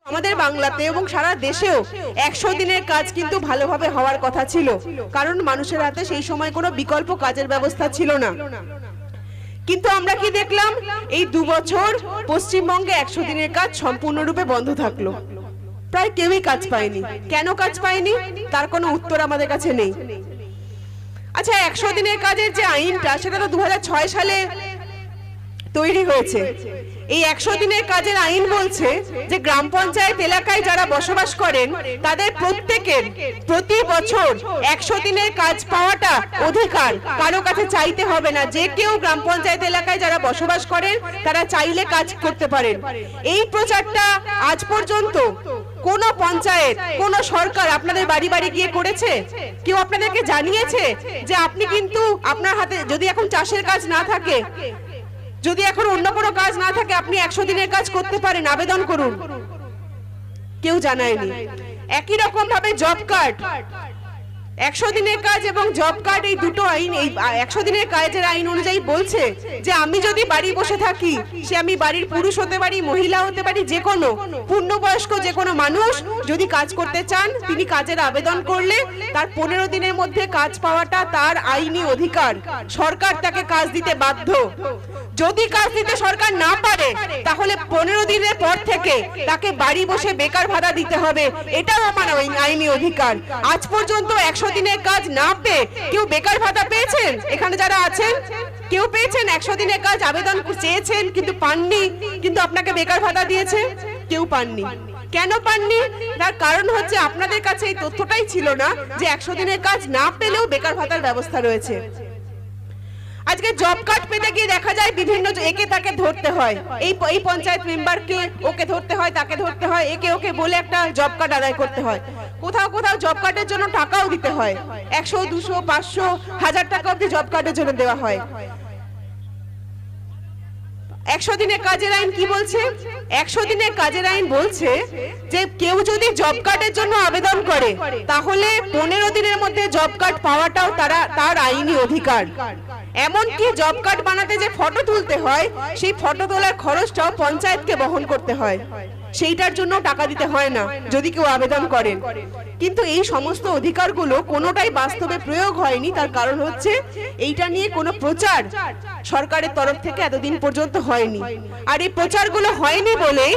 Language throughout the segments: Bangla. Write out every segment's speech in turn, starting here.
আমাদের বাংলাতে এবং সারা দেশেও 100 দিনের কাজ কিন্তু ভালোভাবে হওয়ার কথা ছিল, কারণ মানুষের হাতে সেই সময় কোনো বিকল্প কাজের ব্যবস্থা ছিল না। কিন্তু আমরা কি দেখলাম, এই 2 বছর পশ্চিমবঙ্গে 100 দিনের কাজ সম্পূর্ণরূপে বন্ধ থাকলো। প্রায় কেউই কাজ পায়নি। কেন কাজ পায়নি তার কোনো উত্তর আমাদের কাছে নেই। আচ্ছা, 100 দিনের কাজের যে আইনটা, সেটা তো 2006 সালে তৈরি হয়েছে। এই 100 দিনের কাজের আইন বলছে যে গ্রাম পঞ্চায়েত এলাকায় যারা বসবাস করেন তাদের প্রত্যেকের প্রতি বছর 100 দিনের কাজ পাওয়াটা অধিকার, কারো কাছে চাইতে হবে না। যে কেউ গ্রাম পঞ্চায়েত এলাকায় যারা বসবাস করেন তারা চাইলে কাজ করতে পারেন। এই প্রচারটা আজ পর্যন্ত কোন পঞ্চায়েত, কোন সরকার আপনাদের বাড়ি বাড়ি গিয়ে করেছে? কেউ আপনাদেরকে জানিয়েছে যে আপনি কিন্তু আপনার হাতে যদি এখন চাষের কাজ না থাকে, যদি এখন অন্য কোনো কাজ না থাকে, আপনি 100 দিনের কাজ করতে পারেন, আবেদন করুন? কেউ জানায়নি। একই রকম ভাবে জব কার্ড, 100 দিনের কাজ এবং জব কার্ড, এই দুটো আইন, এই 100 দিনের কাজের আইন অনুযায়ী বলছে যে আমি যদি বাড়ি বসে থাকি, সে আমি বাড়ির পুরুষ হতে পারি, মহিলা হতে পারি, যে কোনো পূর্ণবয়স্ক যে কোনো মানুষ যদি কাজ করতে চান, তিনি কাজের আবেদন করলে তার 15 দিনের মধ্যে কাজ পাওয়াটা তার আইনি অধিকার। সরকার তাকে কাজ দিতে বাধ্য। যদি কাজ দিতে সরকার না পারে, তাহলে 15 দিনের পর থেকে তাকে বাড়ি বসে বেকার ভাতা দিতে হবে। এটাও আমার আইনি অধিকার। আজ পর্যন্ত 100 দিনের কাজ না পেয়ে কেউ বেকার ভাতা পেয়েছেন? এখানে যারা আছেন কেউ পেয়েছেন? 100 দিনের কাজ আবেদন চেয়েছেন কিন্তু পাননি, কিন্তু আপনাকে বেকার ভাতা দিয়েছে? কেউ পাননি। কেন পাননি? তার কারণ হচ্ছে আপনাদের কাছে এই তথ্যটাই ছিল না যে 100 দিনের কাজ না পেলেও বেকার ভাতার ব্যবস্থা রয়েছে। আজকে জব কার্ড পেতে গিয়ে দেখা যায় বিভিন্ন একে তাকে ধরতে হয়, এই পঞ্চায়েত মেম্বারকে ওকে ধরতে হয়, তাকে ধরতে হয়, একে ওকে বলে একটা জব কার্ড আদায় করতে হয়। কোথাও কোথাও জব কার্ডের জন্য টাকাও দিতে হয়, 100, 200, 500, 1000 টাকা অবধি জব কার্ডের জন্য দেওয়া হয়। 100 দিনের কাজের আইন কি বলছে? 100 দিনের কাজের আইন বলছে যে কেউ যদি জব কার্ডের জন্য আবেদন করে, তাহলে 15 দিনের মধ্যে জব কার্ড পাওয়াটাও তার আইনি অধিকার। এমনকি জব কার্ড বানাতে যে ফটো তুলতে হয়, সেই ফটো তোলার খরচটাও পঞ্চায়েতকে বহন করতে হয়, সেইটার জন্য টাকা দিতে হয় না যদি কেউ আবেদন করেন। কিন্তু এই সমস্ত অধিকারগুলো কোনোটাই বাস্তবে প্রয়োগ হয়নি। তার কারণ হচ্ছে এইটা নিয়ে কোনো প্রচার সরকারের তরফ থেকে এতদিন পর্যন্ত হয়নি। আর এই প্রচারগুলো হয়নি বলে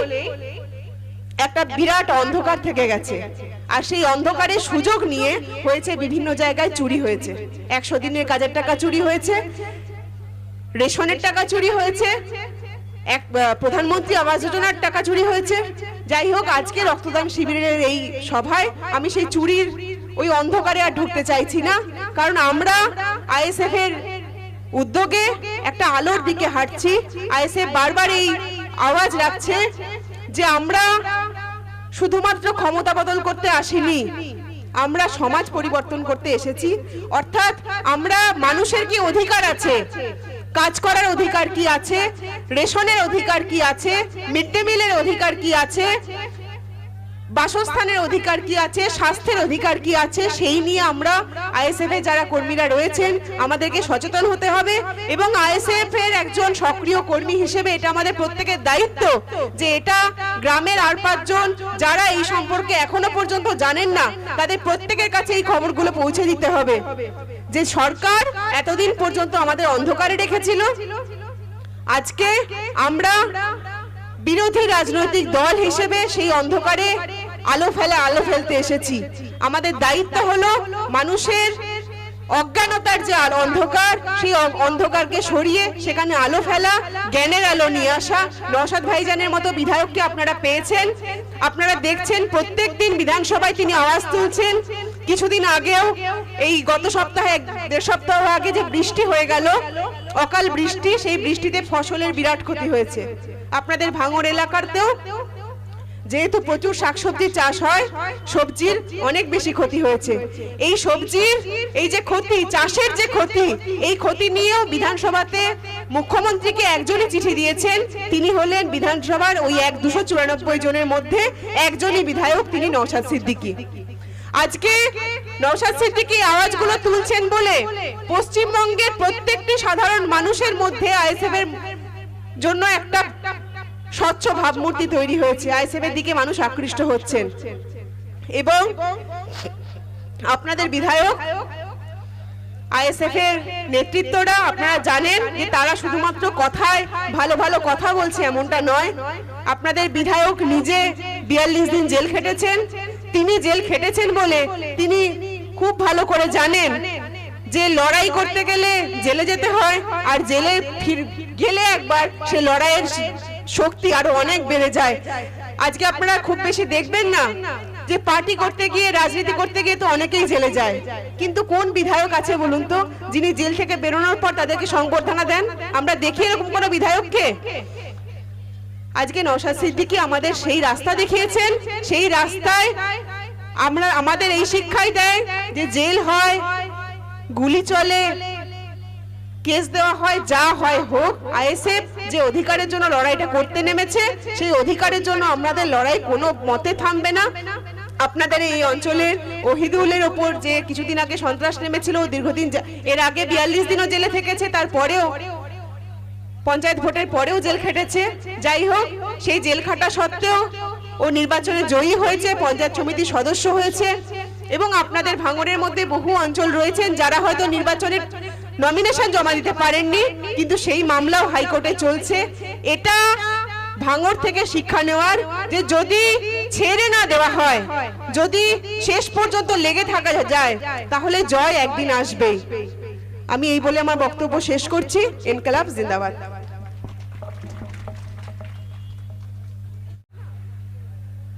একটা বিরাট অন্ধকার থেকে গেছে। আর সেই অন্ধকারের সুযোগ নিয়ে হয়েছে বিভিন্ন জায়গায় চুরি হয়েছে। 100 দিনের কাজের টাকা চুরি হয়েছে, রেশনের টাকা চুরি হয়েছে, প্রধানমন্ত্রী আবাস যোজনার টাকা চুরি হয়েছে। যাই হোক, আজকে রক্তদান শিবিরের এই সভায় আমি সেই চুরির ওই অন্ধকারে আর ঢুকতে চাইছি না, কারণ আমরা আইএসএফ এর উদ্যোগে একটা আলোর দিকে হাঁটছি। আইএসএফ বারবার এই আওয়াজ রাখছে যে আমরা শুধুমাত্র ক্ষমতা বদল করতে আসিনি, আমরা সমাজ পরিবর্তন করতে এসেছি। অর্থাৎ আমরা মানুষের কি অধিকার আছে, কাজ করার অধিকার কি আছে, রেশনের অধিকার কি আছে, মিড ডে মিলের অধিকার কি আছে, বাসস্থানের অধিকার কি আছে, স্বাস্থ্যের অধিকার কি আছে, সেই নিয়ে আমরা আইএসএফ এর যারা কর্মীরা রয়েছেন আমাদেরকে সচেতন হতে হবে। এবং আইএসএফ এর একজন সক্রিয় কর্মী হিসেবে এটা আমাদের প্রত্যেকের দায়িত্ব যে এটা গ্রামের আর 5 জন যারা এই সম্পর্কে এখনো পর্যন্ত জানেন না, তাদের প্রত্যেকের কাছে এই খবরগুলো পৌঁছে দিতে হবে যে সরকার এতদিন পর্যন্ত আমাদের অন্ধকারে রেখেছিল। আজকে আমরা বিরোধী রাজনৈতিক দল হিসেবে সেই অন্ধকারে আলো ফেলতে এসেছি। আমাদের দায়িত্ব হলো মানুষের অজ্ঞানতার যে অন্ধকার, সেই অন্ধকারকে সরিয়ে সেখানে আলো ফেলা, জ্ঞানের আলো নিয়ে আসা। নওশাদ ভাইজানের মতো বিধায়ককে আপনারা পেয়েছেন, আপনারা দেখছেন প্রত্যেকদিন বিধানসভায় তিনি আওয়াজ তুলছেন। কিছুদিন আগেও এই গত সপ্তাহে 1.5 সপ্তাহ আগে যে বৃষ্টি হয়ে গেল, অকাল বৃষ্টি, সেই বৃষ্টিতে ফসলের বিরাট ক্ষতি হয়েছে। আপনাদের ভাঙড় এলাকাতেও যেহেতু প্রচুর শাকসবজি চাষ হয়, সবজির অনেক বেশি ক্ষতি হয়েছে। এই সবজির এই যে ক্ষতি, চাষের যে ক্ষতি, এই ক্ষতি নিয়েও বিধানসভাতে মুখ্যমন্ত্রীকে একজনই চিঠি দিয়েছেন। তিনি হলেন বিধানসভার ওই 294 জনের মধ্যে একজনই বিধায়ক, তিনি নওশাদ সিদ্দিকী। আজকে নওশাদ সিদ্দিকী আওয়াজগুলো তুলছেন বলে পশ্চিমবঙ্গের প্রত্যেকটি সাধারণ মানুষের মধ্যে আইএসএফ এর জন্য একটা স্বচ্ছ ভাবমূর্তি তৈরি হয়েছে, আইএসএফ এর দিকে মানুষ আকৃষ্ট হচ্ছেন। এবং আপনাদের বিধায়ক আইএসএফ এর নেতৃত্বরা আপনারা জানেন যে তারা শুধুমাত্র কথায় ভালো ভালো কথা বলছে এমনটা নয়। আপনাদের বিধায়ক নিজে 42 দিন জেল খেটেছেন। তিনি জেল খেটেছেন বলে তিনি খুব ভালো করে জানেন যে লড়াই করতে গেলে জেলে যেতে হয়, আর জেলে গেলে একবার সে লড়াইয়ের শক্তি আরো অনেক বেড়ে যায়। আজকে আপনারা খুব বেশি দেখবেন না যে পার্টি করতে গিয়ে, রাজনীতি করতে গিয়ে তো অনেকেই জেলে যায়, কিন্তু কোন বিধায়ক আছে বলুন তো যিনি জেল থেকে বেরোনোর পর তাদেরকে সংবর্ধনা দেন? আমরা দেখি এরকম কোন বিধায়ককে? আজকে নওশাদ সিদ্দিকী আমাদের সেই রাস্তা দেখিয়েছেন। সেই রাস্তায় আমাদের এই শিক্ষাই দেয় যে জেল হয়, গুলি চলে, কেস দেওয়া হয়, যা হয় হোক, আইএসএফ যে অধিকারের জন্য লড়াইটা করতে নেমেছে সেই অধিকারের জন্য আমাদের লড়াই কোনো মতে থামবে না। আপনাদের এই অঞ্চলের ওহিদুলের ওপর যে কিছুদিন আগে সন্ত্রাস নেমেছিল, দীর্ঘদিন এর আগে 42 দিনও জেলে থেকেছে, তারপরেও পঞ্চায়েত ভোটের পরেও জেল খেটেছে। যাই হোক, সেই জেল খাটা সত্ত্বেও ও নির্বাচনে জয়ী হয়েছে, পঞ্চায়েত সমিতির সদস্য হয়েছে। এবং আপনাদের ভাঙড়ের মধ্যে বহু অঞ্চল রয়েছেন যারা হয়তো নির্বাচনের নমিনেশন জমা দিতে পারেননি, কিন্তু সেই মামলাও হাইকোর্টে চলছে। এটা ভাঙড় থেকে শিক্ষা নেওয়ার যে যদি ছেড়ে না দেওয়া হয়, যদি শেষ পর্যন্ত লেগে থাকা যায়, তাহলে জয় একদিন আসবেই। আমি এই বলে আমার বক্তব্য শেষ করছি। ইনকলাব জিন্দাবাদ।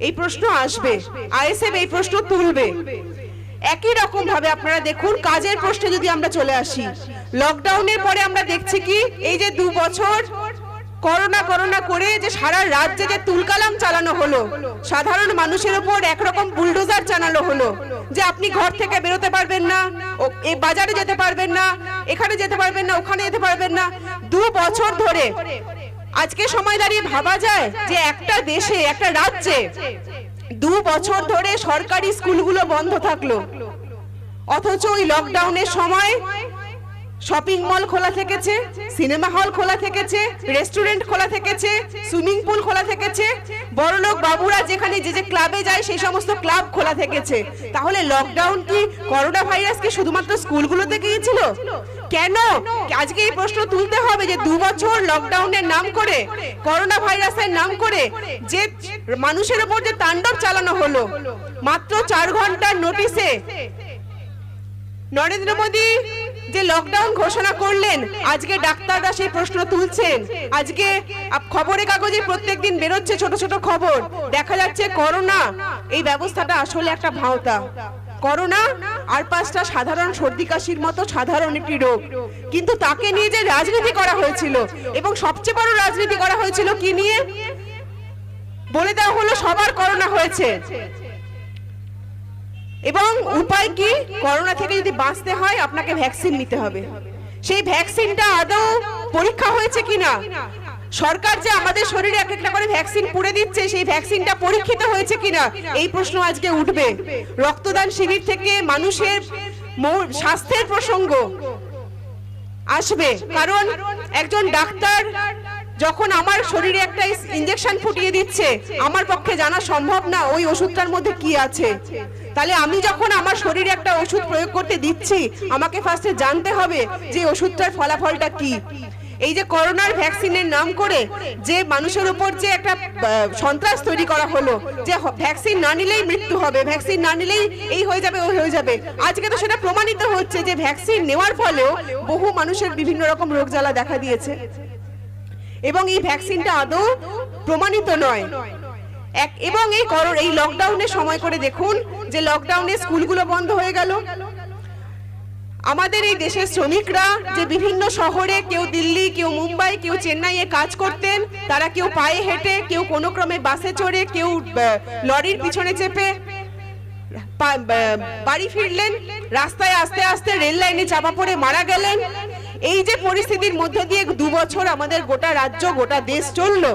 এই প্রশ্ন আসবে, আইএসএফ এই প্রশ্ন তুলবে। একই রকম ভাবে আপনারা দেখুন, কাজের প্রশ্নে যদি আমরা চলে আসি, লকডাউনের পরে আমরা দেখছি কি, এই যে 2 বছর করোনা করে যে সারা রাজ্যে যে তুলকালাম চালানো হলো, সাধারণ মানুষের উপর একরকম বুলডোজার চালানো হলো যে আপনি ঘর থেকে বেরোতে পারবেন না, এই বাজারে যেতে পারবেন না, এখানে যেতে পারবেন না, ওখানে যেতে পারবেন না। 2 বছর ধরে আজকে সময় দাঁড়িয়ে ভাবা যায় যে একটা দেশে, একটা রাজ্যে 2 বছর ধরে সরকারি স্কুলগুলো বন্ধ থাকলো, অথচ ওই লকডাউনের সময় শপিং মল খোলা থেকেছে, সিনেমা হল খোলা থেকেছে, রেস্টুরেন্ট খোলা থেকেছে, সুইমিং পুল খোলা থেকেছে, বড়লোক বাবুরা যেখানে যে ক্লাবে যায় সেই সমস্ত ক্লাব খোলা থেকেছে। তাহলে লকডাউন কি করোনা ভাইরাস কি শুধুমাত্র স্কুলগুলোতে গিয়েছিল? কেন? আজকে এই প্রশ্ন তুলতে হবে যে 2 বছর লকডাউনের নাম করে, করোনা ভাইরাসের নাম করে যে মানুষের উপর যে তাণ্ডব চালানো হলো, মাত্র 4 ঘন্টার নোটিশে নরেন্দ্র মোদী যে লকডাউন ঘোষণা করলেন, আজকে ডাক্তাররা সেই প্রশ্ন তুলছেন। আজকে খবরের কাগজে প্রত্যেকদিন বেরোচ্ছে ছোট ছোট খবর, দেখা যাচ্ছে করোনা এই ব্যবস্থাটা আসলে একটা ভাওতা। করোনা আর 5টা সাধারণ সর্দি কাশির মতো সাধারণ একটি রোগ, কিন্তু তাকে নিয়ে যে রাজনীতি করা হয়েছিল, এবং সবচেয়ে বড় রাজনীতি করা হয়েছিল কি নিয়ে? বলে দেওয়া হলো সবার করোনা হয়েছে, এবং উপায় কি? করোনা থেকে যদি বাঁচতে হয় আপনাকে ভ্যাকসিন নিতে হবে। সেই ভ্যাকসিনটা আদৌ পরীক্ষা হয়েছে কিনা, সরকার যে আমাদের শরীরে এক একটা করে ভ্যাকসিন পুড়ে দিচ্ছে, সেই ভ্যাকসিনটা পরীক্ষিত হয়েছে কিনা, এই প্রশ্ন আজকে উঠবে। রক্তদান শিবির থেকে মানুষের স্বাস্থ্যের প্রসঙ্গ আসবে, কারণ একজন ডাক্তার যখন আমার শরীরে একটা ইনজেকশন ফুটিয়ে দিচ্ছে, আমার পক্ষে জানা সম্ভব না ওই ওষুধটার মধ্যে কি আছে। তাহলে আমি যখন আমার শরীরে একটা ওষুধ প্রয়োগ করতে দিচ্ছি, আমাকে ফার্স্টে জানতে হবে যে ওষুধটার ফলাফলটা কি। এই যে করোনার ভ্যাকসিনের নাম করে যে মানুষের উপর যে একটা সন্ত্রাস তৈরি করা হলো, যে ভ্যাকসিন না নিলেই মৃত্যু হবে, ভ্যাকসিন না নিলেই এই হয়ে যাবে, ওই হয়ে যাবে, আজকে তো সেটা প্রমাণিত হচ্ছে যে ভ্যাকসিন নেওয়ার ফলেও বহু মানুষের বিভিন্ন রকম রোগ জ্বালা দেখা দিয়েছে, এবং এই ভ্যাকসিনটা আদৌ প্রমাণিত নয়। এবং এই লকডাউনের সময় করে দেখুন যে লকডাউনে স্কুলগুলো বন্ধ হয়ে গেল। আমাদের এই দেশের শ্রমিকরা যে বিভিন্ন শহরে, কেউ দিল্লি, কেউ মুম্বাই, কেউ চেন্নাইয়ে কাজ করতেন, তারা কেউ পায়ে হেঁটে, কেউ কোনো ক্রমে বাসে চড়ে, কেউ লরির পিছনে চেপে বাড়ি ফিরলেন, রাস্তায় আস্তে আস্তে রেল লাইনে চাপা পড়ে মারা গেলেন। এই যে পরিস্থিতির মধ্যে দিয়ে 2 বছর আমাদের গোটা রাজ্য, গোটা দেশ চললো।